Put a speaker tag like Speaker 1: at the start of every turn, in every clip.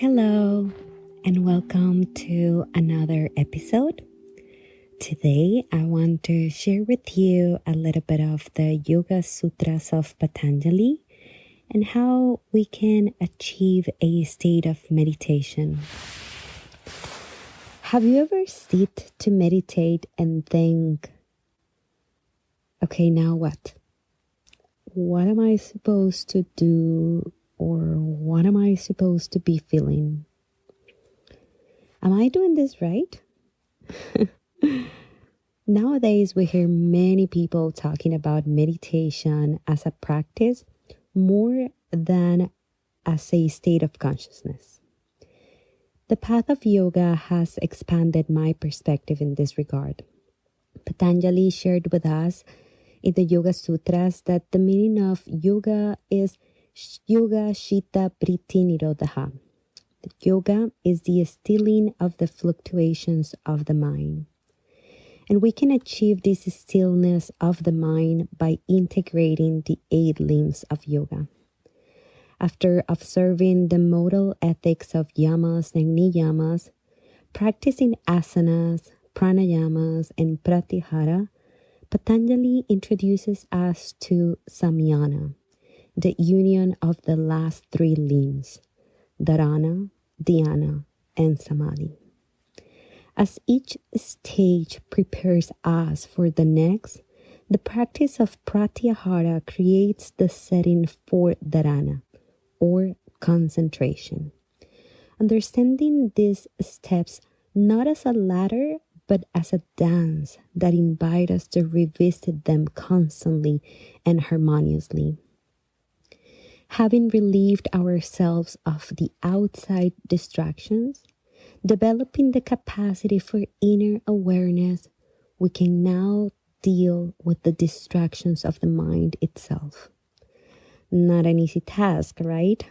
Speaker 1: Hello, and welcome to another episode. Today, I want to share with you a little bit of the Yoga Sutras of Patanjali and how we can achieve a state of meditation. Have you ever sit to meditate and think, okay, now what? What am I supposed to do, or what am I supposed to be feeling? Am I doing this right? Nowadays, we hear many people talking about meditation as a practice more than as a state of consciousness. The path of yoga has expanded my perspective in this regard. Patanjali shared with us in the Yoga Sutras that the meaning of yoga is Yoga Shita Priti Nirodha. Yoga is the stilling of the fluctuations of the mind. And we can achieve this stillness of the mind by integrating the 8 limbs of yoga. After observing the modal ethics of yamas and niyamas, practicing asanas, pranayamas, and pratyahara, Patanjali introduces us to samyana, the union of the last 3 limbs, Dharana, Dhyana, and Samadhi. As each stage prepares us for the next, the practice of pratyahara creates the setting for dharana, or concentration. Understanding these steps not as a ladder, but as a dance that invites us to revisit them constantly and harmoniously. Having relieved ourselves of the outside distractions, developing the capacity for inner awareness, we can now deal with the distractions of the mind itself. Not an easy task, right?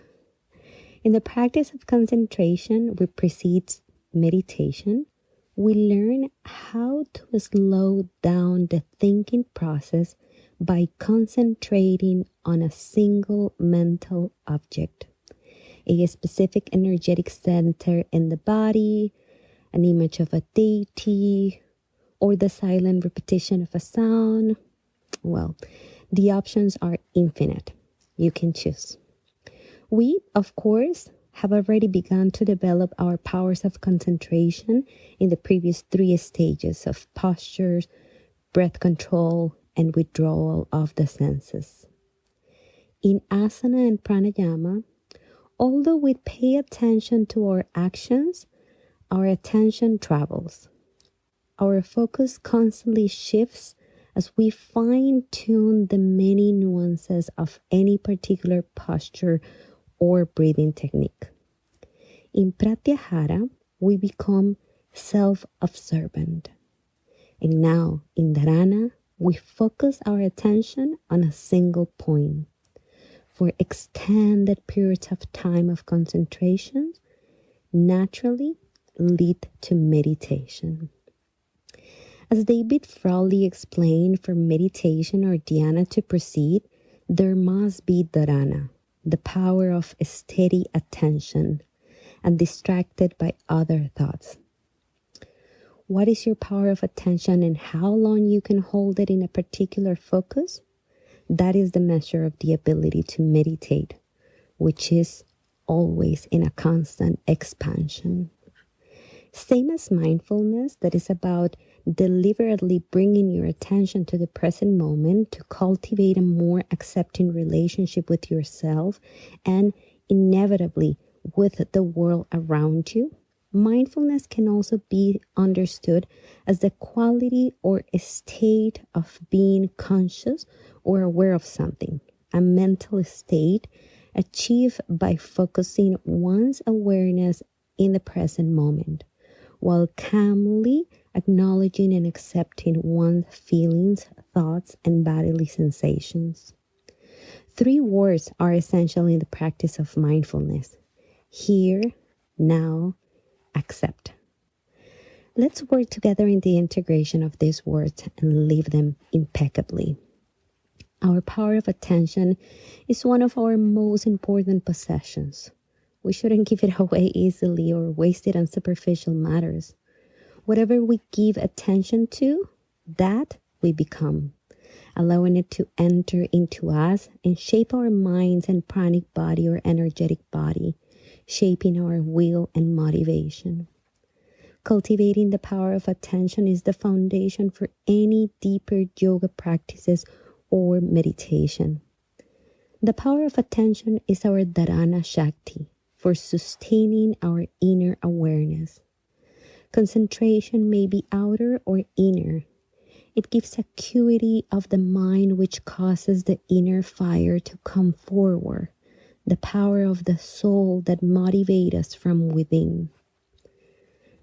Speaker 1: In the practice of concentration, which precedes meditation, we learn how to slow down the thinking process by concentrating on a single mental object, a specific energetic center in the body, an image of a deity, or the silent repetition of a sound. Well, the options are infinite. You can choose. We, of course, have already begun to develop our powers of concentration in the previous 3 stages of postures, breath control, and withdrawal of the senses. In asana and pranayama, although we pay attention to our actions, our attention travels. Our focus constantly shifts as we fine-tune the many nuances of any particular posture or breathing technique. In pratyahara, we become self-observant. And now, in dharana, we focus our attention on a single point. For extended periods of time of concentration naturally lead to meditation. As David Frawley explained, for meditation or dhyana to proceed, there must be dharana, the power of steady attention, undistracted by other thoughts. What is your power of attention and how long you can hold it in a particular focus? That is the measure of the ability to meditate, which is always in a constant expansion. Same as mindfulness, that is about deliberately bringing your attention to the present moment to cultivate a more accepting relationship with yourself and inevitably with the world around you. Mindfulness can also be understood as the quality or state of being conscious or aware of something, a mental state achieved by focusing one's awareness in the present moment, while calmly acknowledging and accepting one's feelings, thoughts, and bodily sensations. 3 words are essential in the practice of mindfulness: here, now, accept. Let's work together in the integration of these words and live them impeccably. Our power of attention is one of our most important possessions. We shouldn't give it away easily or waste it on superficial matters. Whatever we give attention to, that we become, allowing it to enter into us and shape our minds and pranic body or energetic body, shaping our will and motivation. Cultivating the power of attention is the foundation for any deeper yoga practices or meditation. The power of attention is our Dharana Shakti for sustaining our inner awareness. Concentration may be outer or inner. It gives acuity of the mind, which causes the inner fire to come forward, the power of the soul that motivates us from within.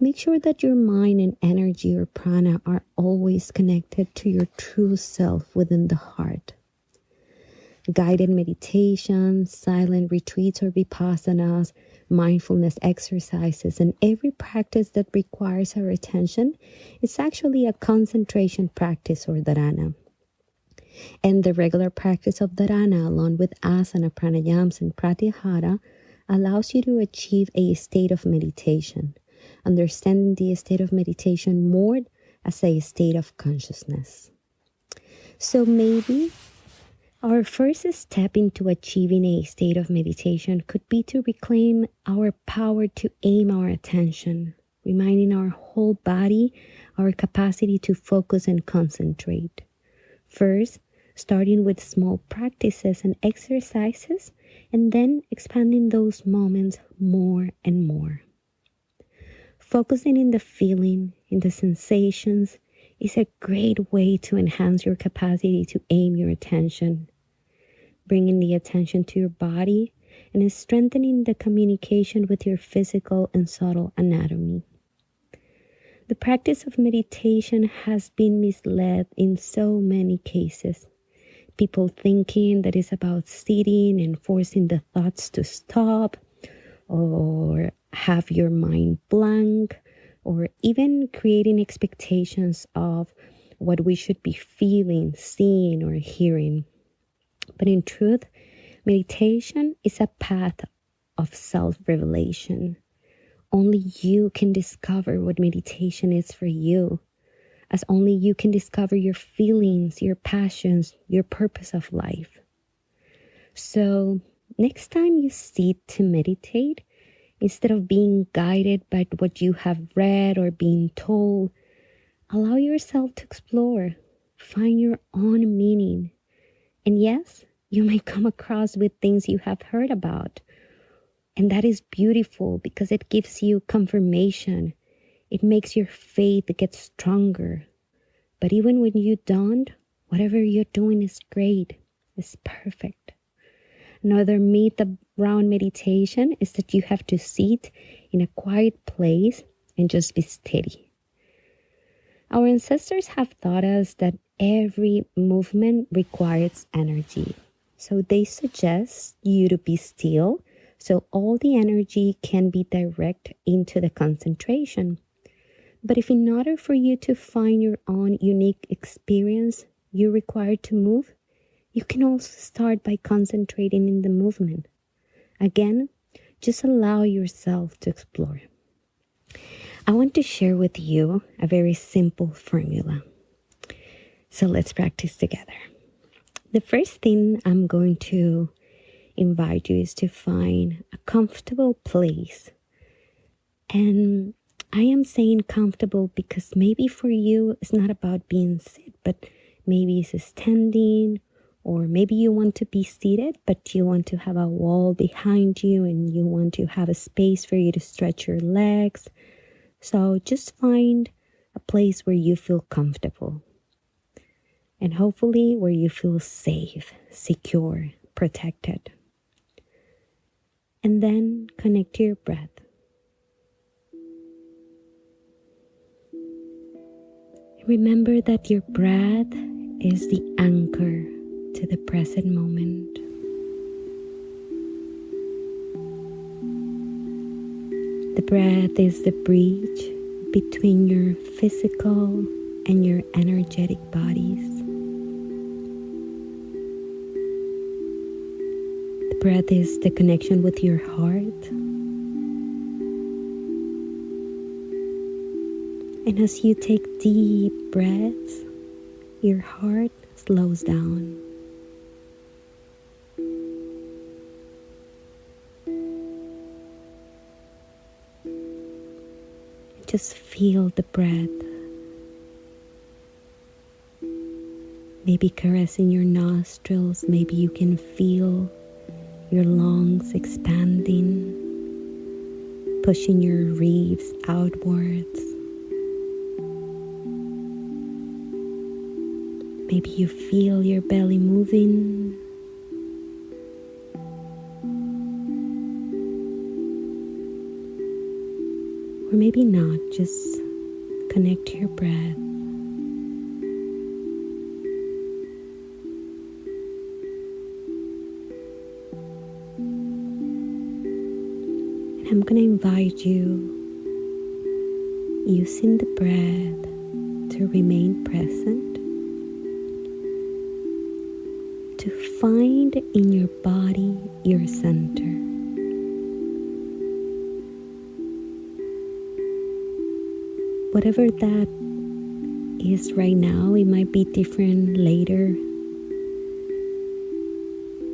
Speaker 1: Make sure that your mind and energy or prana are always connected to your true self within the heart. Guided meditations, silent retreats or vipassanas, mindfulness exercises, and every practice that requires our attention is actually a concentration practice or dharana. And the regular practice of dharana, along with asana, pranayams, and pratyahara, allows you to achieve a state of meditation, understanding the state of meditation more as a state of consciousness. So maybe our first step into achieving a state of meditation could be to reclaim our power to aim our attention, reminding our whole body our capacity to focus and concentrate. First, starting with small practices and exercises, and then expanding those moments more and more. Focusing in the feeling, in the sensations, is a great way to enhance your capacity to aim your attention, bringing the attention to your body and strengthening the communication with your physical and subtle anatomy. The practice of meditation has been misled in so many cases. People thinking that it's about sitting and forcing the thoughts to stop, or have your mind blank, or even creating expectations of what we should be feeling, seeing, or hearing. But in truth, meditation is a path of self-revelation. Only you can discover what meditation is for you, as only you can discover your feelings, your passions, your purpose of life. So next time you sit to meditate, instead of being guided by what you have read or being told, allow yourself to explore, find your own meaning. And yes, you may come across with things you have heard about. And that is beautiful because it gives you confirmation. It makes your faith get stronger. But even when you don't, whatever you're doing is great. It's perfect. Another myth around meditation is that you have to sit in a quiet place and just be steady. Our ancestors have taught us that every movement requires energy. So they suggest you to be still so all the energy can be direct into the concentration. But if in order for you to find your own unique experience, you're required to move, you can also start by concentrating in the movement. Again, just allow yourself to explore. I want to share with you a very simple formula. So let's practice together. The first thing I'm going to invite you is to find a comfortable place. And I am saying comfortable because maybe for you it's not about being sit, but maybe it's standing, or maybe you want to be seated, but you want to have a wall behind you and you want to have a space for you to stretch your legs. So just find a place where you feel comfortable. And hopefully where you feel safe, secure, protected. And then connect to your breath. Remember that your breath is the anchor to the present moment. The breath is the bridge between your physical and your energetic bodies. The breath is the connection with your heart And as you take deep breaths, your heart slows down. Just feel the breath. Maybe caressing your nostrils, maybe you can feel your lungs expanding, pushing your ribs outwards. Maybe you feel your belly moving. Or maybe not, just connect to your breath. And I'm going to invite you, using the breath, to remain present, to find in your body your center. Whatever that is right now, it might be different later.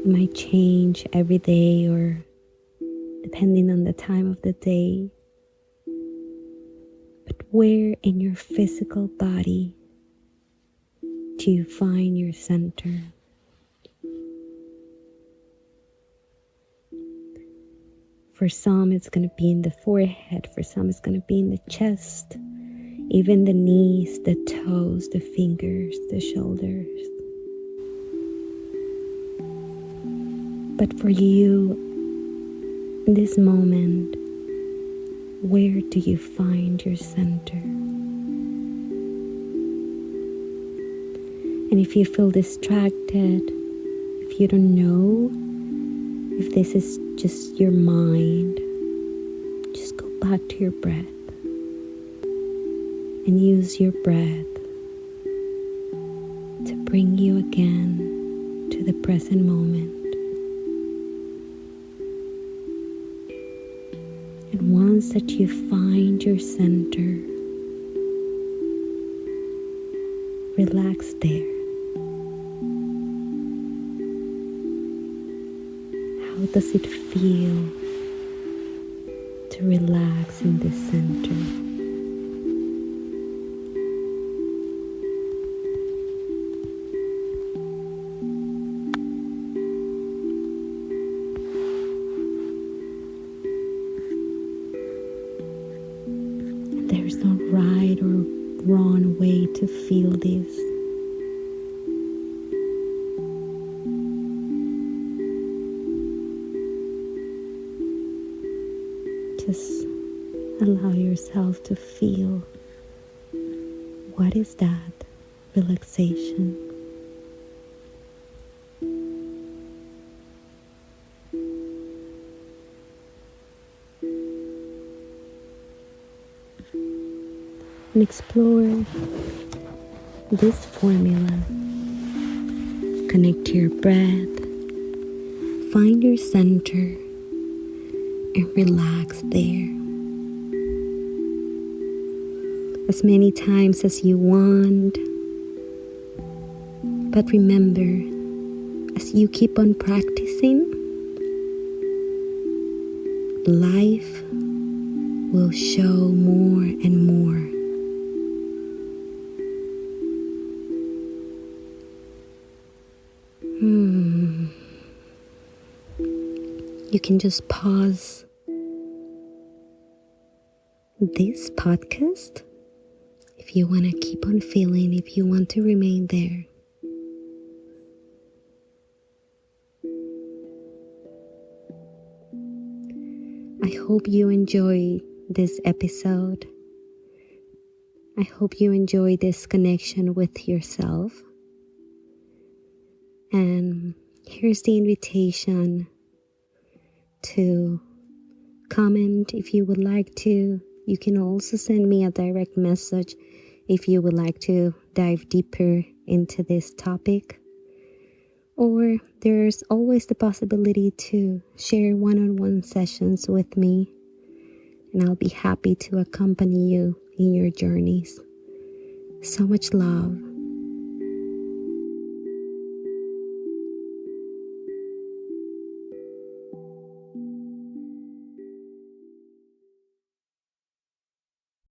Speaker 1: It might change every day or depending on the time of the day. But where in your physical body do you find your center? For some, it's going to be in the forehead. For some, it's going to be in the chest, even the knees, the toes, the fingers, the shoulders. But for you, in this moment, where do you find your center? And if you feel distracted, if you don't know if this is just your mind, just go back to your breath and use your breath to bring you again to the present moment. And once that you find your center, relax there. How does it feel to relax in this center? There's no right or wrong way to feel this. Just allow yourself to feel what is that relaxation. And explore this formula. Connect to your breath, find your center, and relax there. As many times as you want. But remember, as you keep on practicing, life will show more and more. You can just pause this podcast if you want to keep on feeling, if you want to remain there. I hope you enjoy this episode. I hope you enjoy this connection with yourself. And here's the invitation to comment if you would like to. You can also send me a direct message if you would like to dive deeper into this topic. Or there's always the possibility to share one-on-one sessions with me, and I'll be happy to accompany you in your journeys. So much love.